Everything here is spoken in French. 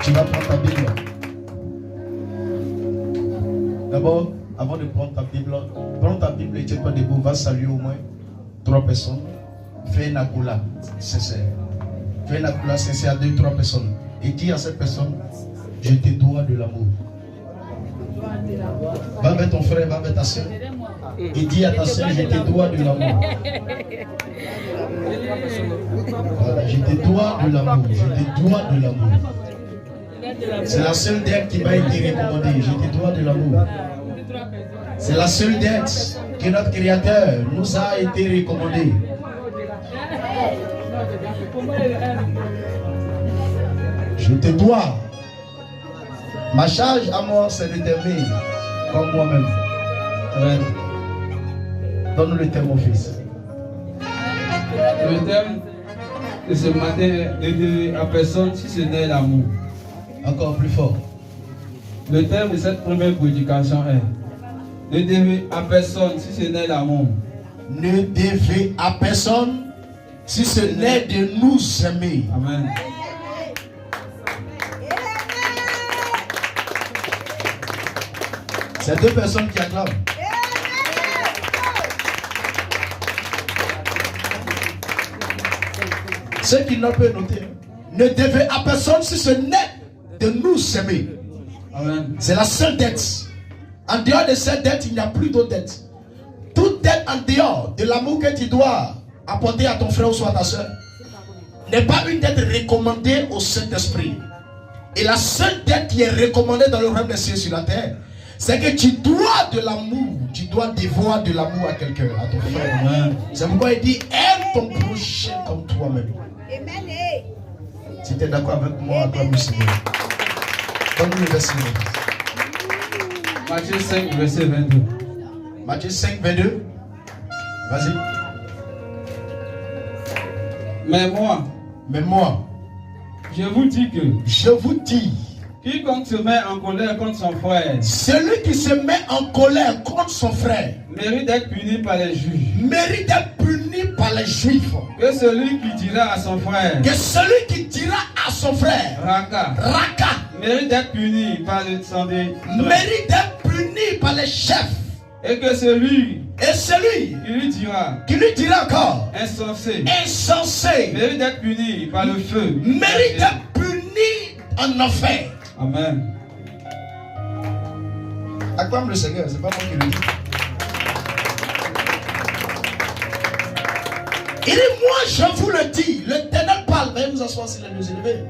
Tu vas prendre ta Bible. D'abord, avant de prendre ta Bible, prends ta Bible et tiens-toi debout. Va saluer au moins 3 personnes. Fais une accoula sincère. Fais une accoula sincère à 2-3 personnes. Et dis à cette personne, je te dois de l'amour. Va vers ton frère, va vers ta soeur. Et dis à ta soeur, je te dois de l'amour. Voilà, je te dois de l'amour. Je te dois de l'amour. C'est la seule dette qui m'a été recommandée. Je te dois de l'amour. C'est la seule dette que notre Créateur nous a été recommandée. Je te dois. Ma charge à moi, c'est de t'aimer comme moi-même. Amen. Donne-nous le thème, mon fils. Le thème de ce matin ne dit à personne si ce n'est l'amour. Encore plus fort. Le thème de cette première prédication est ne devez à personne si ce n'est l'amour. Ne devez à personne si ce n'est de nous aimer. Amen. C'est 2 personnes qui acclament. Ceux qui n'ont pas noté, ne devez à personne si ce n'est de nous aimer. Amen. C'est la seule dette. En dehors de cette dette, il n'y a plus d'autre dette. Toute dette en dehors de l'amour que tu dois apporter à ton frère ou à ta soeur n'est pas une dette recommandée au Saint-Esprit. Et la seule dette qui est recommandée dans le royaume des cieux sur la terre, c'est que tu dois de l'amour, tu dois devoir de l'amour à quelqu'un, à ton frère. C'est pourquoi il dit, aime ton prochain comme toi-même. Si tu es d'accord avec moi, acclame le Seigneur. Donne-nous le verset. Matthieu 5, verset 22. Matthieu 5, 22. Vas-y. Mais moi, je vous dis, quiconque se met en colère contre son frère, celui qui se met en colère contre son frère, mérite d'être puni par les juges. Mérite d'être puni par les juifs. Que celui qui dira à son frère, Raka, mérite d'être puni par le santé. Mérite d'être puni par les chefs. Et que celui qui lui dira encore, insensé, mérite d'être puni par le feu. Mérite d'être puni en enfer. Amen. Acclame le Seigneur, c'est pas moi qui le dis. Il dit, moi je vous le dis, l'Éternel parle, veuillez vous asseoir s'il est nous élevé.